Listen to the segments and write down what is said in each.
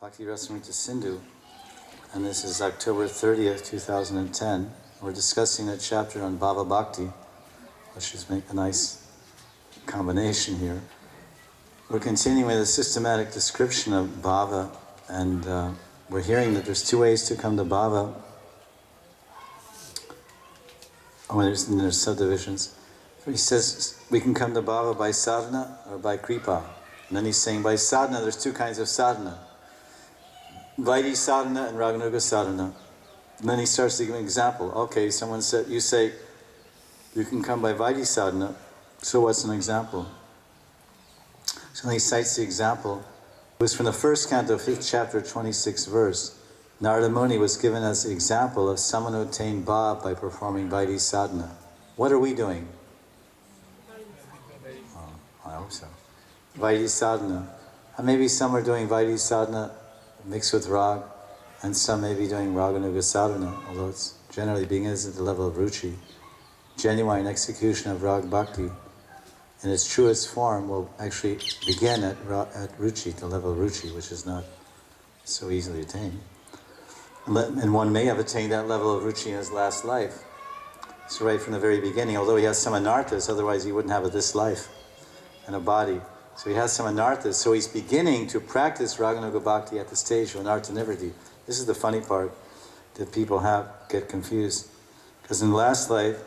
Bhakti Rasamrta Sindhu, and this is October 30th, 2010. We're discussing a chapter on Bhava Bhakti. Let's just make a nice combination here. We're continuing with a systematic description of Bhava, and we're hearing that there's two ways to come to Bhava. There's subdivisions. He says we can come to Bhava by sadhana or by kripa. And then he's saying by sadhana, there's two kinds of sadhana. Vaidhi sadhana and Raganuga sadhana. And then he starts to give an example. Okay, someone said, you say you can come by Vaidhi sadhana, so what's an example? So then he cites the example. It was from the first canto, 5th chapter, 26th verse. Narada Muni was given as the example of someone who attained Bhav by performing Vaidhi sadhana. What are we doing? Oh, I hope so. Vaidhi sadhana. And maybe some are doing Vaidhi sadhana mixed with rag, and some may be doing Raganuga sadhana, although it's generally being at the level of ruchi. Genuine execution of rag bhakti in its truest form will actually begin at ruchi, the level of ruchi, which is not so easily attained. And one may have attained that level of ruchi in his last life. So right from the very beginning, although he has some anarthas, otherwise he wouldn't have this life and a body. So he has some anarthas, so he's beginning to practice Raganuga Bhakti at the stage of anartha nivritti. This is the funny part that people get confused. Because in the last life,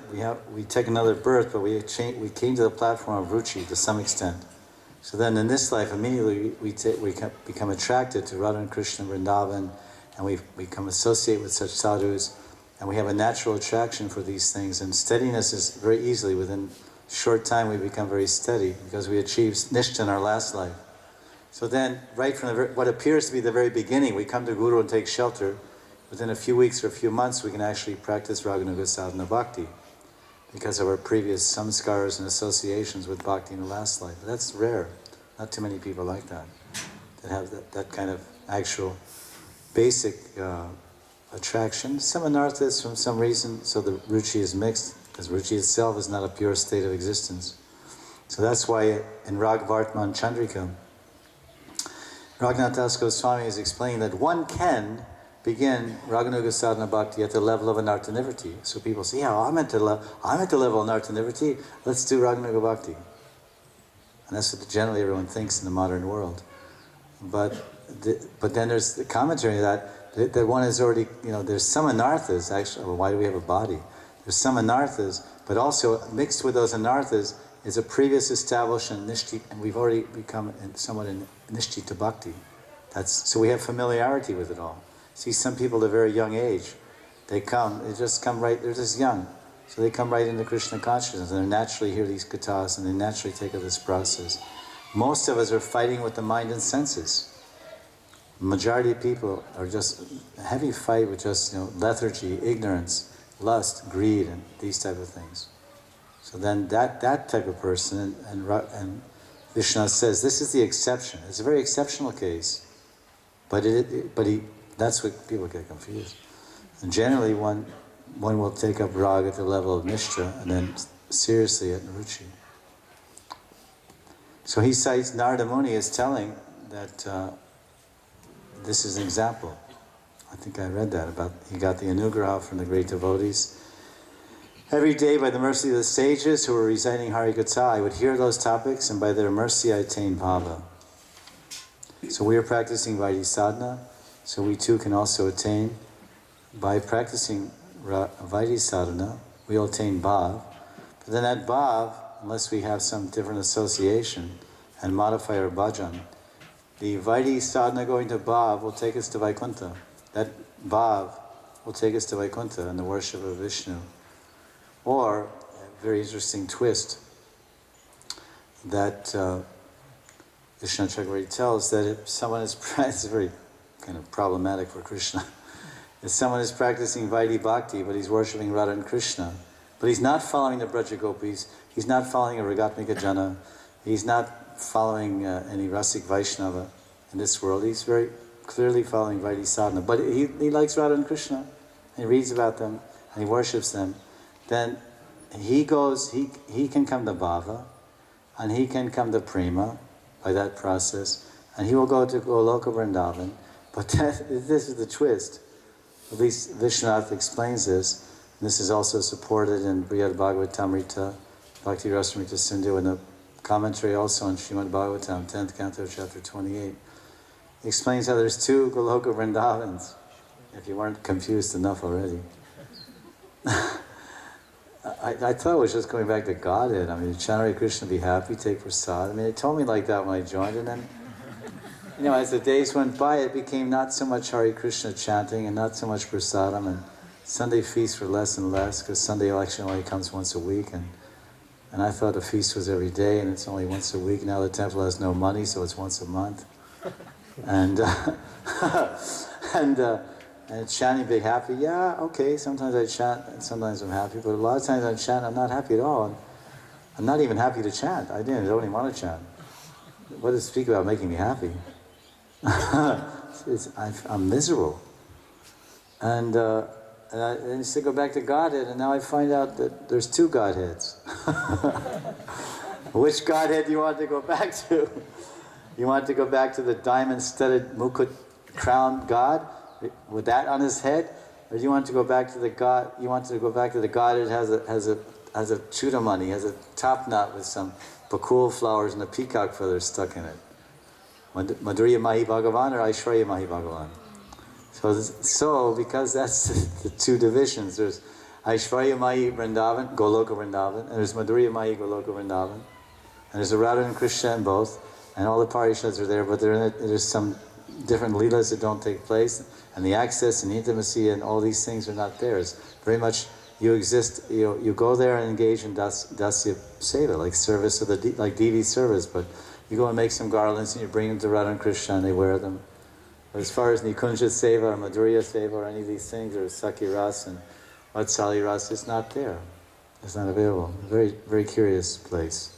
we take another birth, but we came to the platform of ruchi to some extent. So then in this life, immediately we become attracted to Radha and Krishna Vrindavan, and we become associated with such sadhus, and we have a natural attraction for these things, and steadiness is very easily within short time we become very steady because we achieved nishta in our last life. So then, right from what appears to be the very beginning, we come to Guru and take shelter. Within a few weeks or a few months, we can actually practice Raganuga sadhana bhakti because of our previous samskaras and associations with bhakti in the last life. But that's rare. Not too many people like that have that kind of actual basic attraction. Some anarthas from some reason, so the ruchi is mixed. Because ruchi itself is not a pure state of existence. So that's why in Ragvartman Chandrika, Raghunath Das Goswami is explaining that one can begin Raganuga sadhana bhakti at the level of anartha nivritti. So people say, yeah, I'm at the level of anartha nivritti, let's do Raganuga bhakti. And that's what generally everyone thinks in the modern world. But then there's the commentary that one is already, there's some anarthas, actually. Well, why do we have a body? There's some anarthas, but also mixed with those anarthas is a previous established nishti, and we've already become somewhat in nishtita bhakti. So we have familiarity with it all. See, some people at a very young age, they just come right, they're just young. So they come right into Krishna consciousness, and they naturally hear these kathas, and they naturally take up this process. Most of us are fighting with the mind and senses. Majority of people are just a heavy fight with just lethargy, ignorance, lust, greed, and these type of things. So then that type of person, and Vishnu says this is the exception. It's a very exceptional case, but that's what people get confused. And generally, one will take up rag at the level of nishta, and then seriously at ruchi. So he cites Narada Muni as telling that this is an example. I think I read that about he got the anugraha from the great devotees. Every day, by the mercy of the sages who were reciting Harikatha, I would hear those topics, and by their mercy I attained bhava. So we are practicing Vaidhi sadhana, so we too can also attain. By practicing Vaidhi sadhana, we will attain bhav. But then that bhav, unless we have some different association and modify our bhajan, the Vaidhi sadhana going to bhav will take us to Vaikuntha. That bhav will take us to Vaikuntha and the worship of Vishnu. Or, a very interesting twist, that Vishnu Chakravarti tells that if someone is, it's very kind of problematic for Krishna, if someone is practicing Vaidhi Bhakti, but he's worshipping Radha and Krishna, but he's not following the Braja Gopis, he's not following a Ragatmika Jana, he's not following any Rasik Vaishnava in this world, he's very clearly following Vaidhi sadhana, but he likes Radha and Krishna, and he reads about them, and he worships them, then he can come to bhava, and he can come to prema by that process, and he will go to Goloka Vrindavan, But this is the twist. At least Vishwanath explains this. And this is also supported in Brihad Bhagavatamrita, Bhakti Rasamrta Sindhu, and the commentary also on Srimad Bhagavatam, 10th canto, chapter 28. He explains how there's two Goloka Vrindavans, if you weren't confused enough already. I thought it was just going back to Godhead. I mean, chant Hare Krishna, be happy, take prasad. I mean, it told me like that when I joined, and then, as the days went by, it became not so much Hare Krishna chanting and not so much prasadam, and Sunday feasts were less and less, because Sunday election only comes once a week, and I thought the feast was every day, and it's only once a week. Now the temple has no money, so it's once a month. And and chanting, be happy. Yeah, okay, sometimes I chant, and sometimes I'm happy, but a lot of times I chant, I'm not happy at all. I'm not even happy to chant. I don't even want to chant. What does it speak about making me happy? I'm miserable. And I used to go back to Godhead, and now I find out that there's two Godheads. Which Godhead do you want to go back to? You want to go back to the diamond-studded mukut crowned God with that on his head, or do you want to go back to the God? You want to go back to the God that has a chudamani, has a top knot with some bakul flowers and a peacock feather stuck in it. Madhurya Mahi Bhagavan or Aishwarya Mahi Bhagavan. So because that's the two divisions. There's Aishwarya Mahi Vrindavan, Goloka Vrindavan, and there's Madhurya Mahi Goloka Vrindavan, and there's a Radha and Krishna in both, and all the parishads are there, but there's some different leelas that don't take place, and the access and the intimacy and all these things are not there. It's very much you exist. You go there and engage in dasya seva, like service of like deity service, but you go and make some garlands and you bring them to Radha and Krishna and they wear them. But as far as Nikunja Seva or Madhurya Seva or any of these things, or Sakhi Ras and Vatsali Ras, it's not there. It's not available. Very, very curious place.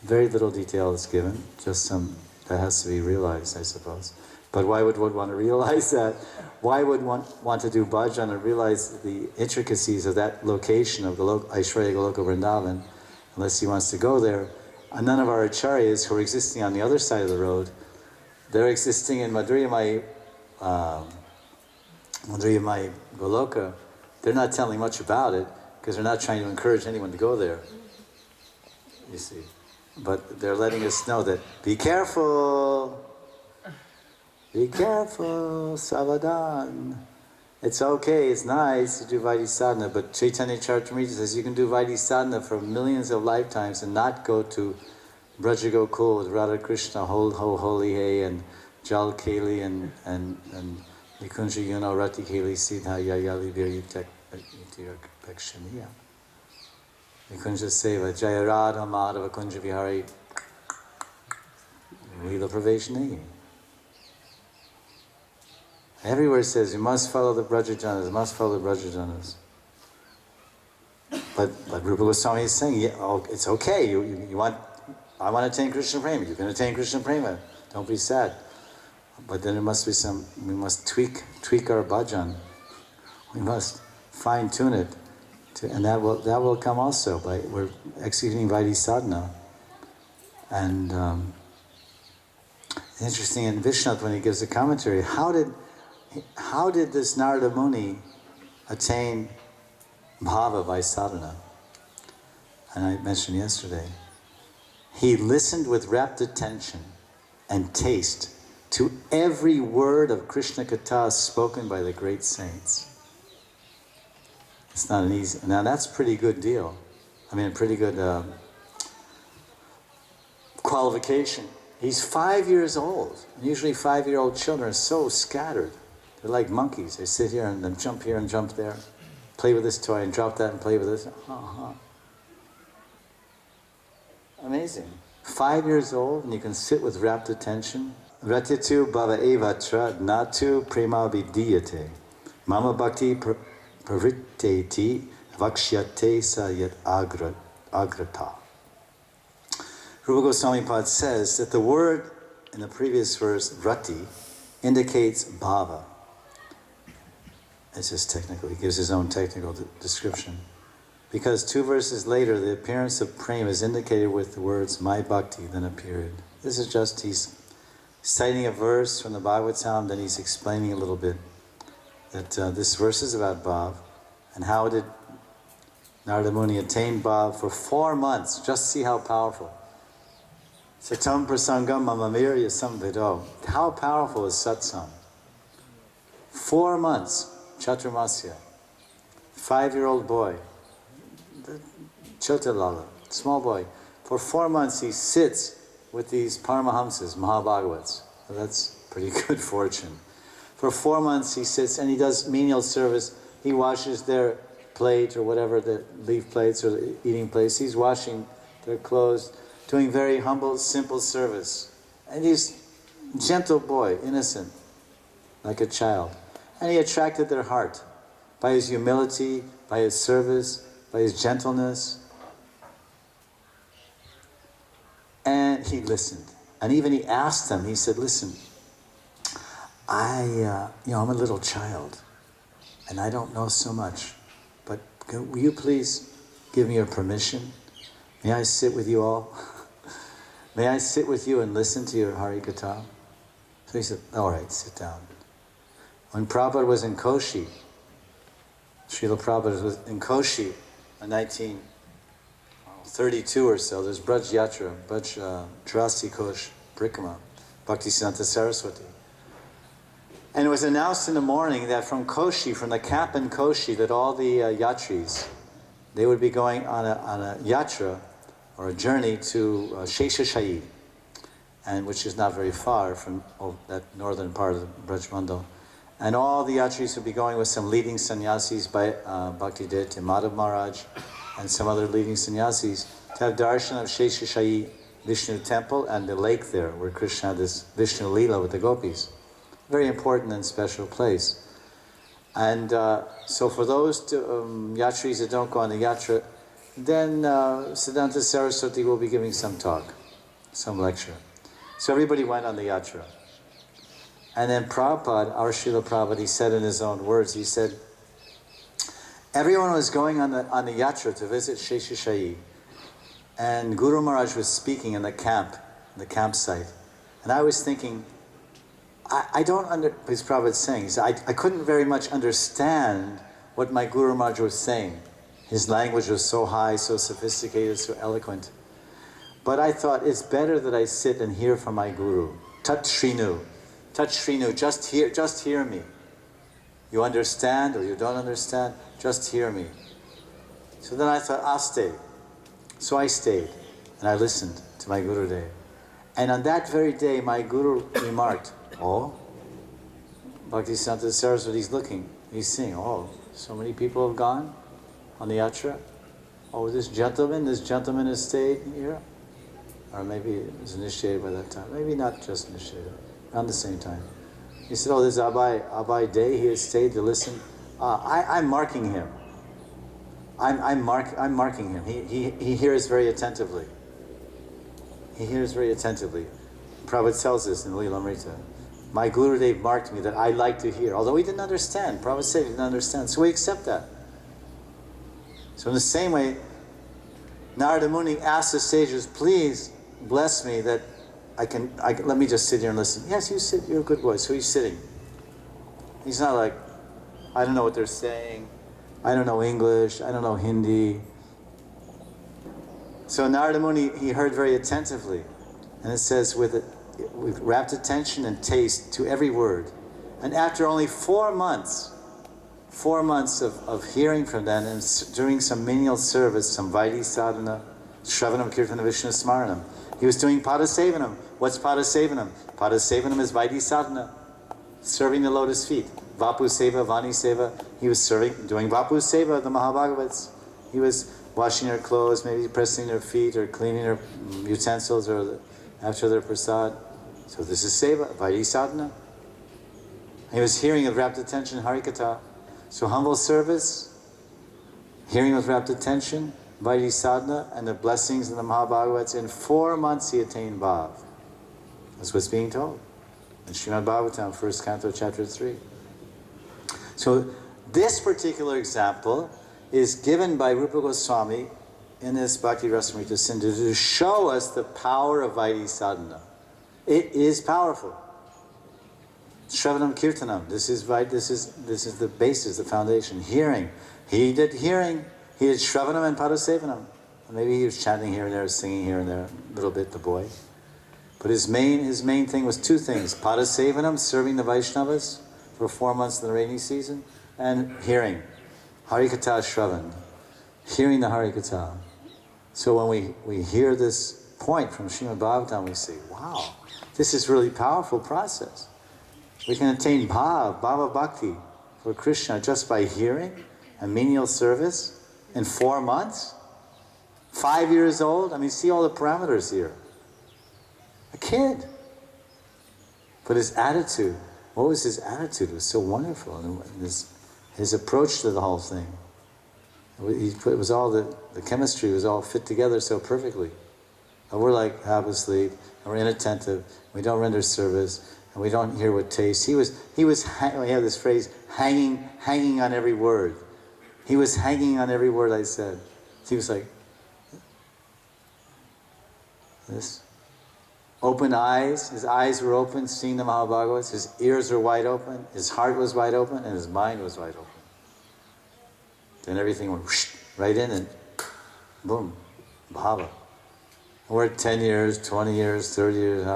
Very little detail is given, just some that has to be realized, I suppose. But why would one want to realize that? Why would one want to do bhajan and realize the intricacies of that location of Aishwarya Goloka Vrindavan, unless he wants to go there? And none of our acharyas who are existing on the other side of the road, they're existing in Madhurya Mahi Goloka. They're not telling much about it because they're not trying to encourage anyone to go there. You see, but they're letting us know that be careful, Savadan. It's okay, it's nice to do Vaidhi Sadhana, but Chaitanya Charitamrita says you can do Vaidhi Sadhana for millions of lifetimes and not go to Braja Gokul with Radha Krishna, Holy Hey, and Jal Keli, and Nikunja Yuno Rati Keli Siddha Yayali Viryutak Pekshaniya. Nikunja Seva, Jaya Radha Madhava Kunja Vihari Leela Praveshani. Everywhere it says you must follow the Brajajanas, must follow the Brajajanas. But Rupa Goswami is saying, yeah, it's okay. You want, I want to attain Krishna Prema. You can attain Krishna Prema. Don't be sad. But then there must be we must tweak our bhajan. We must fine tune it, and that will come also by we're executing Vaidhi Sadhana. And interesting in Vishwanath when he gives a commentary, how did this Narada Muni attain bhava by sadhana? And I mentioned yesterday, he listened with rapt attention and taste to every word of Krishna Katha spoken by the great saints. It's not an easy, now that's a pretty good deal. I mean, a pretty good qualification. He's 5 years old. And usually 5-year-old children are so scattered. They're like monkeys. They sit here and then jump here and jump there. Play with this toy and drop that and play with this. Amazing. 5 years old and you can sit with rapt attention. Ratitu bhava evatra natu prema vidiyate. Mama bhakti pravritteti vakshyate sa yat agrata. Rupa Goswami Pad says that the word in the previous verse, rati, indicates bhava. It's just technical. He gives his own technical description. Because 2 verses later, the appearance of prema is indicated with the words, my bhakti, then a period. This is just, he's citing a verse from the Bhagavatam, then he's explaining a little bit that this verse is about Bhav, and how did Narada Muni attain Bhav for 4 months. Just see how powerful. Satam prasangam mamamirya samvido. How powerful is satsang? 4 months, Chaturmasya. 5-year-old boy, Chotalala, small boy. For 4 months he sits with these Paramahamsas, Mahabhagavats. So that's pretty good fortune. For 4 months he sits and he does menial service. He washes their plate or whatever, the leaf plates or the eating plates. He's washing their clothes, doing very humble, simple service. And he's a gentle boy, innocent, like a child. And he attracted their heart by his humility, by his service, by his gentleness. And he listened. And even he asked them, he said, listen, I'm a little child, and I don't know so much, but will you please give me your permission? May I sit with you all? May I sit with you and listen to your Hari Katha? So he said, all right, sit down. When Prabhupada was in Koshi, Srila Prabhupada was in Koshi in 1932 or so, there's Braj Yatra, Braj Trasi Kosh, Brikama, Bhakti Siddhanta Saraswati. And it was announced in the morning that from Koshi, from the camp in Koshi, that all the yatris, they would be going on a yatra, or a journey to Sheshashayi, and which is not very far from that northern part of Braj Mandal. And all the yatris would be going with some leading sannyasis by Bhakti Devta Madhav Maharaj and some other leading sannyasis to have darshan of Sheshashayi Vishnu temple and the lake there where Krishna had this Vishnu Leela with the gopis. Very important and special place. And so for those yatris that don't go on the yatra, then Siddhanta Saraswati will be giving some talk, some lecture. So everybody went on the yatra. And then Prabhupada, our Srila Prabhupada, he said in his own words, he said, everyone was going on the yatra to visit Sheshashayi. And Guru Maharaj was speaking in the campsite. And I was thinking, I don't because Prabhupada saying, he said, I couldn't very much understand what my Guru Maharaj was saying. His language was so high, so sophisticated, so eloquent. But I thought, it's better that I sit and hear from my Guru. Tat Shrinu, just hear me. You understand or you don't understand, just hear me. So then I thought, I'll stay. So I stayed, and I listened to my Guru Dev. And on that very day, my Guru remarked, oh, Bhakti Siddhanta Saraswati, he's looking, he's seeing, oh, so many people have gone on the yatra. Oh, this gentleman has stayed here. Or maybe he was initiated by that time. Maybe not just initiated, around the same time. He said, oh, this Abai Day, he has stayed to listen. I'm marking him. I'm marking him. He hears very attentively. He hears very attentively. Prabhupada tells us in Leelamrita, my Guru Dev marked me that I like to hear. Although he didn't understand. Prabhupada said he didn't understand. So we accept that. So in the same way, Narada Muni asked the sages, please bless me that I can let me just sit here and listen. Yes, you sit, you're a good boy. So he's sitting. He's not like, I don't know what they're saying. I don't know English. I don't know Hindi. So Narada Muni, he heard very attentively. And it says, with rapt attention and taste to every word. And after only 4 months of hearing from them and doing some menial service, some Vaidhi sadhana, Shravanam Kirtana Vishnu Smaranam, he was doing Padasevanam. What's Padasevanam? Padasevanam is Vaidhi sadhana, serving the lotus feet. Vapu Seva, Vani Seva, he was doing Vapu Seva, the Mahabhagavats. He was washing their clothes, maybe pressing their feet or cleaning their utensils or after their prasad. So this is Seva, Vaidhi sadhana. He was hearing with rapt attention, Harikatha. So humble service, hearing with rapt attention, Vaidhi sadhana, and the blessings of the Mahabhagavats. In 4 months he attained Bhav. That's what's being told in Srimad Bhagavatam, 1st Canto, Chapter 3. So this particular example is given by Rupa Goswami in this Bhakti Rasamrta Sindhu to show us the power of Vaidhi sadhana. It is powerful. Shravanam Kirtanam. This is right. This is the basis, the foundation. Hearing. He did hearing. He did Shravanam and Padasevanam. Maybe he was chanting here and there, singing here and there, a little bit, the boy. But his main thing was two things: Padasevanam, serving the Vaishnavas for 4 months in the rainy season, and hearing. Harikatha Shravan. Hearing the Harikatha. So when we hear this point from Srimad Bhagavatam, we say, wow, this is really powerful process. We can attain bhava bhakti for Krishna just by hearing and menial service in 4 months. 5 years old, I mean, see all the parameters here. A kid. But his attitude, what was his attitude? It was so wonderful. And his approach to the whole thing. It was all the chemistry was all fit together so perfectly. And we're like half asleep, and we're inattentive, we don't render service, and we don't hear what taste. He had this phrase, hanging on every word. He was hanging on every word I said. He was like, this. Open eyes, his eyes were open, seeing the Mahabhagavats, his ears were wide open, his heart was wide open, and his mind was wide open. Then everything went whoosh, right in and boom, bhava. We're 10 years, 20 years, 30 years,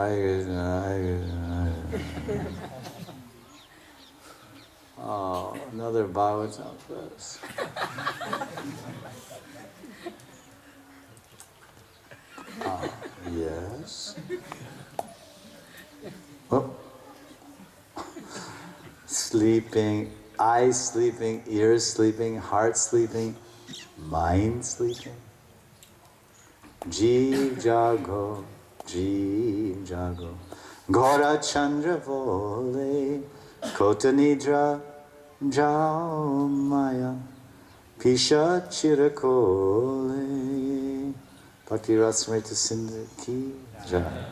oh, another Bhagavatam verse. Yes. Oh. Sleeping, eyes sleeping, ears sleeping, heart sleeping, mind sleeping. Jeev jago, Gora Chandra vole, Kota nidra, jao maya, Pisha chirakole. Bhakti Rasamrta Sindhu ki jai.